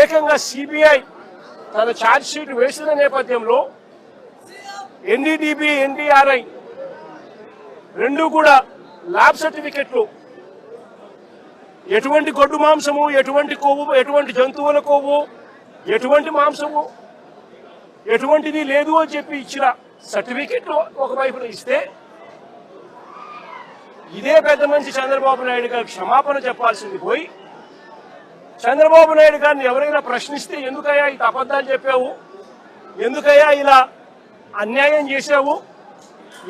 ఏకంగా సిబిఐ తన charge sheet వేసిన నేపథ్యంలో ఎన్డీడీబీ ఎన్డీఆర్ఐ రెండు కూడా ల్యాబ్ సర్టిఫికెట్లు ఎటువంటి గొడ్డు మాంసము, ఎటువంటి కొవ్వు, ఎటువంటి జంతువుల కొవ్వు, ఎటువంటి మాంసము, ఎటువంటిది లేదు అని చెప్పి ఇచ్చిన సర్టిఫికెట్లు ఒకవైపున ఇస్తే, ఇదే పెద్ద మనిషి చంద్రబాబు నాయుడు గారికి క్షమాపణ చెప్పాల్సింది పోయి చంద్రబాబు నాయుడు గారిని ఎవరైనా ప్రశ్నిస్తే ఎందుకయ్యా ఇంత అబద్ధాలు చెప్పావు, ఎందుకయ్యా ఇలా అన్యాయం చేశావు,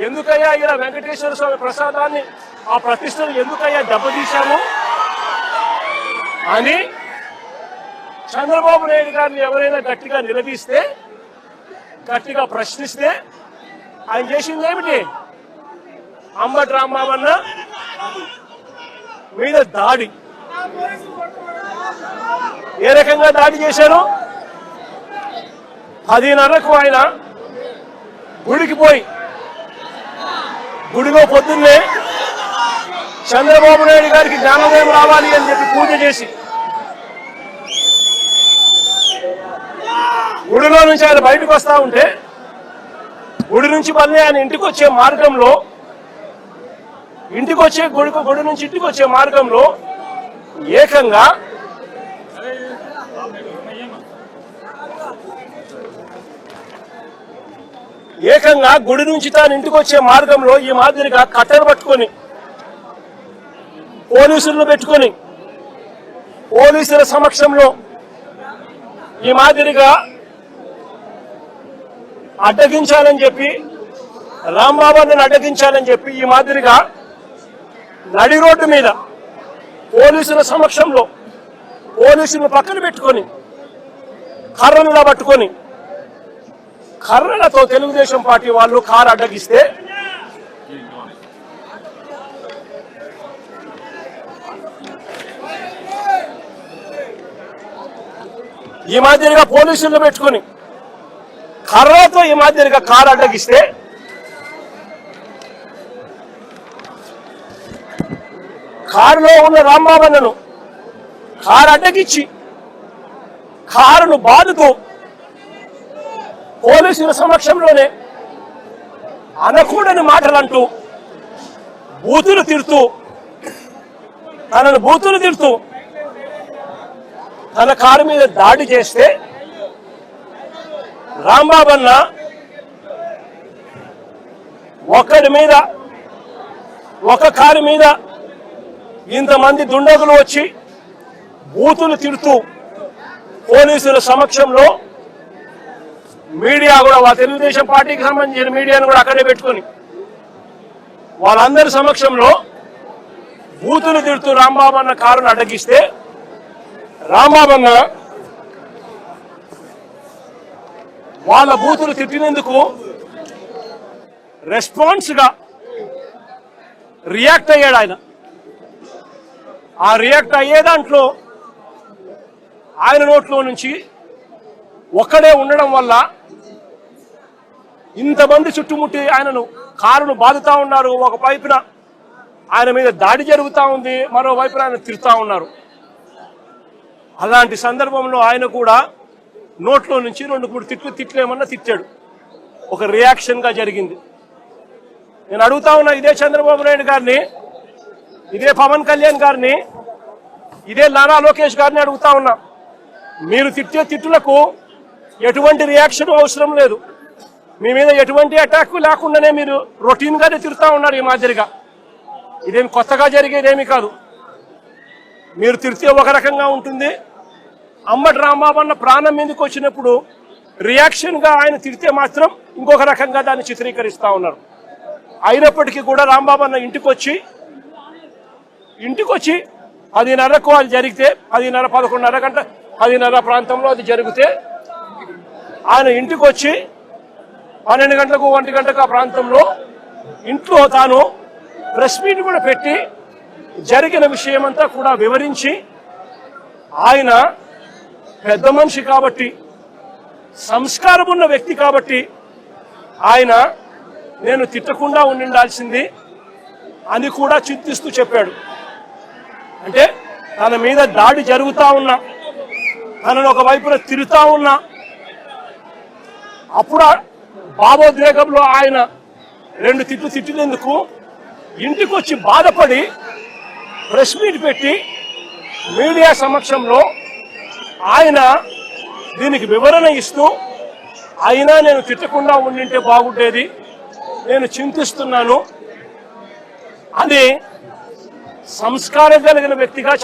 ఎందుకయ్యా ఇలా వెంకటేశ్వర స్వామి ప్రసాదాన్ని ఆ ప్రతిష్టను ఎందుకయ్యా దెబ్బతీశావు అని చంద్రబాబు నాయుడు గారిని ఎవరైనా గట్టిగా నిలదీస్తే, గట్టిగా ప్రశ్నిస్తే ఆయన చేసింది ఏమిటి? అంబటి రాంబాబన్న మీద దాడి. ఏ రకంగా దాడి చేశారు? 10:30కు ఆయన గుడికి పోయి గుడిలో పొద్దున్నే చంద్రబాబు నాయుడు గారికి జ్ఞానోదయం రావాలి అని చెప్పి పూజ చేసి గుడిలో నుంచి ఆయన బయటకు వస్తా ఉంటే గుడి నుంచి మళ్ళీ ఆయన ఇంటికి వచ్చే మార్గంలో గుడి నుంచి ఇంటికి వచ్చే మార్గంలో ఏకంగా గుడి నుంచి తాను ఇంటికి వచ్చే మార్గంలో ఈ మాదిరిగా కట్టెలు పట్టుకొని పోలీసులను పెట్టుకొని పోలీసుల సమక్షంలో ఈ మాదిరిగా అడ్డగించాలని చెప్పి, రాంబాబుని అడ్డగించాలని చెప్పి ఈ మాదిరిగా నడి రోడ్డు మీద పోలీసుల సమక్షంలో పోలీసులను పక్కన పెట్టుకొని కర్రలుగా పట్టుకొని కర్రలతో తెలుగుదేశం పార్టీ వాళ్ళు కారు అడ్డగిస్తే ఈ మాదిరిగా పోలీసులను పెట్టుకొని కర్రలతో ఈ మాదిరిగా కారు అడ్డగిస్తే కారులో ఉన్న రాంబాబన్నను కారు అడ్డగిచ్చి కారును బాదుతూ పోలీసుల సమక్షంలోనే అనకూడని మాటలంటూ బూతులు తిడుతూ తన కారు మీద దాడి చేస్తే రాంబాబన్న ఒక కారు మీద ఇంతమంది దుండగులు వచ్చి బూతులు తిడుతూ పోలీసుల సమక్షంలో మీడియా కూడా తెలుగుదేశం పార్టీకి సంబంధించిన మీడియాను కూడా అక్కడే పెట్టుకొని వాళ్ళందరి సమక్షంలో బూతులు తిడుతూ రాంబాబన్న కారును అడ్డగిస్తే రాంబాబన్న వాళ్ళ బూతులు తిట్టినందుకు రెస్పాన్స్ గా రియాక్ట్ అయ్యాడు ఆయన. ఆ రియాక్ట్ అయ్యే దాంట్లో ఆయన నోట్లో నుంచి ఒక్కడే ఉండడం వల్ల ఇంతమంది చుట్టుముట్టి ఆయనను కారును బాదుతా ఉన్నారు. ఒక వైపున ఆయన మీద దాడి జరుగుతూ ఉంది, మరోవైపున ఆయన తిడుతూ ఉన్నారు. అలాంటి సందర్భంలో ఆయన కూడా నోట్లో నుంచి 2-3 తిట్లేమన్నా తిట్టాడు. ఒక రియాక్షన్ గా జరిగింది. నేను అడుగుతా ఉన్నా ఇదే చంద్రబాబు నాయుడు గారిని, ఇదే పవన్ కళ్యాణ్ గారిని, ఇదే నారా లోకేష్ గారిని అడుగుతా ఉన్నా, మీరు తిట్టే తిట్టులకు ఎటువంటి రియాక్షన్ అవసరం లేదు, మీ మీద ఎటువంటి అటాక్ లేకుండానే మీరు రొటీన్ గానే తిరుగుతా ఉన్నారు. ఈ మాదిరిగా ఇదేమి కొత్తగా జరిగేదేమీ కాదు. మీరు తిరిగితే ఒక రకంగా ఉంటుంది. అంబటి రాంబాబన్న ప్రాణం మీదకి వచ్చినప్పుడు రియాక్షన్ గా ఆయన తిరిగితే మాత్రం ఇంకొక రకంగా దాన్ని చిత్రీకరిస్తా ఉన్నారు. అయినప్పటికీ కూడా రాంబాబన్న ఇంటికి వచ్చి 10:30కు అది జరిగితే 10:30-11:30 గంట 10:30 ప్రాంతంలో అది జరిగితే ఆయన ఇంటికి వచ్చి 12 గంటలకు 1 గంటకు ఆ ప్రాంతంలో ఇంట్లో తాను ప్రెస్ మీట్ కూడా పెట్టి జరిగిన విషయమంతా కూడా వివరించి, ఆయన పెద్ద మనిషి కాబట్టి, సంస్కారం ఉన్న వ్యక్తి కాబట్టి ఆయన నేను తిట్టకుండా ఉండాల్సింది అని కూడా చింతిస్తూ చెప్పాడు. అంటే తన మీద దాడి జరుగుతా ఉన్నా, తనను ఒకవైపున తిరుగుతా ఉన్నా, అప్పుడు భావోద్వేగంలో ఆయన 2 తిట్లు తిట్టినందుకు ఇంటికి వచ్చి బాధపడి ప్రెస్ మీట్ పెట్టి మీడియా సమక్షంలో ఆయన దీనికి వివరణ ఇస్తూ, అయినా నేను తిట్టకుండా ఉండింటే బాగుండేది, నేను చింతిస్తున్నాను అని సంస్కారం కలిగిన వ్యక్తిగా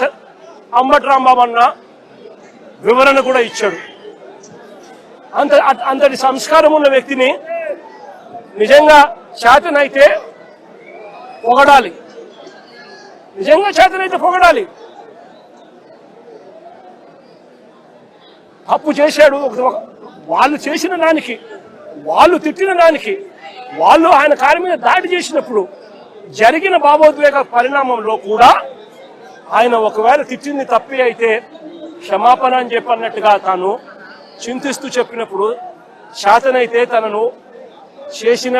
అంబటి రాంబాబు అన్న వివరణ కూడా ఇచ్చాడు. అంతటి సంస్కారం ఉన్న వ్యక్తిని నిజంగా చేతనైతే పొగడాలి, నిజంగా చేతనైతే పొగడాలి. తప్పు చేశాడు, వాళ్ళు చేసిన దానికి, వాళ్ళు తిట్టిన దానికి, వాళ్ళు ఆయన కారు మీద దాడి చేసినప్పుడు జరిగిన భావోద్వేగ పరిణామంలో కూడా ఆయన ఒకవేళ తిట్టింది తప్పి అయితే క్షమాపణ అని చెప్పన్నట్టుగా తాను చింతిస్తూ చెప్పినప్పుడు చేతనైతే తనను చేసిన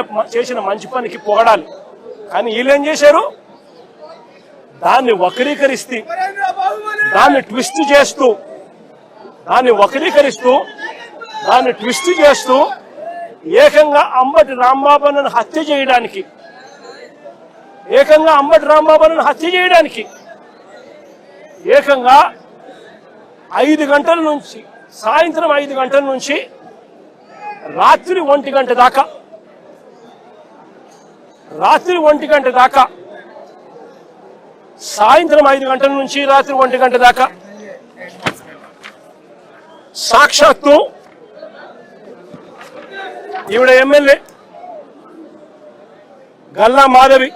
మంచి పనికి పొగడాలి. కానీ వీళ్ళేం చేశారు, దాన్ని వక్రీకరిస్తూ, దాన్ని ట్విస్ట్ చేస్తూ, ఏకంగా అంబటి రాంబాబును హత్య చేయడానికి, ఏకంగా 5 గంటల నుంచి, సాయంత్రం 5 గంటల నుంచి రాత్రి 1 గంట దాకా, సాయంత్రం 5 గంటల నుంచి రాత్రి 1 గంట దాకా సాక్షాత్తు ఈవిడ ఎమ్మెల్యే గల్లా మాధవి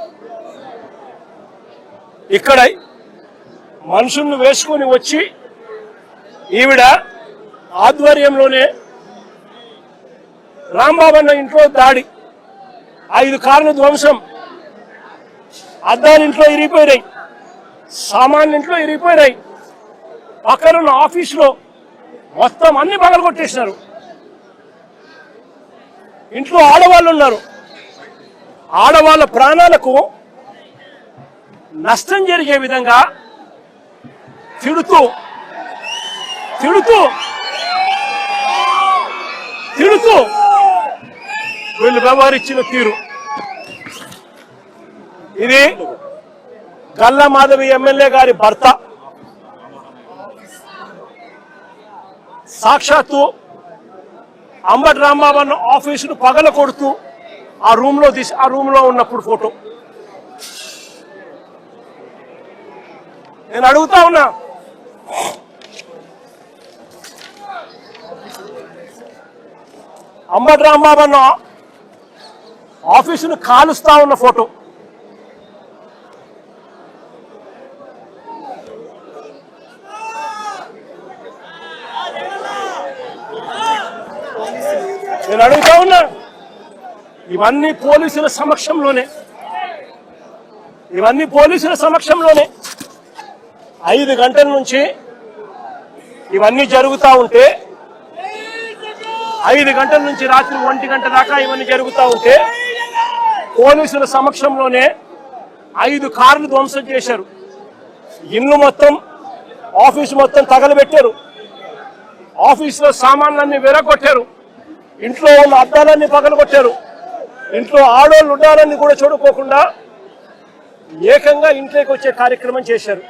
ఇక్కడ మనుషులను వేసుకొని వచ్చి ఈవిడ ఆధ్వర్యంలోనే రాంబాబు అన్న ఇంట్లో దాడి, 5 కార్ల ధ్వంసం, అద్దాలు ఇంట్లో ఇరిగిపోయినాయి, సామాన్లు ఇంట్లో ఇరిగిపోయినాయి, పక్కనున్న ఆఫీసులో మొత్తం అన్ని పగలగొట్టేసినారు. ఇంట్లో ఆడవాళ్ళు ఉన్నారు, ఆడవాళ్ళ ప్రాణాలకు నష్టం జరిగే విధంగా తిడుతూ వీళ్ళు వ్యవహరించిన తీరు ఇది. గల్లా మాధవి ఎమ్మెల్యే గారి భర్త సాక్షాత్తు అంబటి రాంబాబు అన్న ఆఫీసును పగల కొడుతూ ఆ రూమ్ లో ఉన్నప్పుడు ఫోటో. నేను అడుగుతా ఉన్నా, అంబటి రాంబాబు అన్న ఆఫీసును కాలుస్తా ఉన్న ఫోటో, నేను అడుగుతా ఉన్నా. ఇవన్నీ పోలీసుల సమక్షంలోనే 5 గంటల నుంచి ఇవన్నీ జరుగుతూ ఉంటే, 5 గంటల నుంచి రాత్రి 1 గంట దాకా ఇవన్నీ జరుగుతూ ఉంటే పోలీసుల సమక్షంలోనే 5 కార్లు ధ్వంసం చేశారు. ఇల్లు మొత్తం, ఆఫీసు మొత్తం తగలబెట్టారు, ఆఫీసులో సామాన్లన్నీ విరగొట్టారు, ఇంట్లో ఉన్న అద్దాలన్నీ పగలగొట్టారు, ఇంట్లో ఆడోళ్ళు ఉండాలని కూడా చూడుకోకుండా ఏకంగా ఇంట్లోకి వచ్చే కార్యక్రమం చేశారు.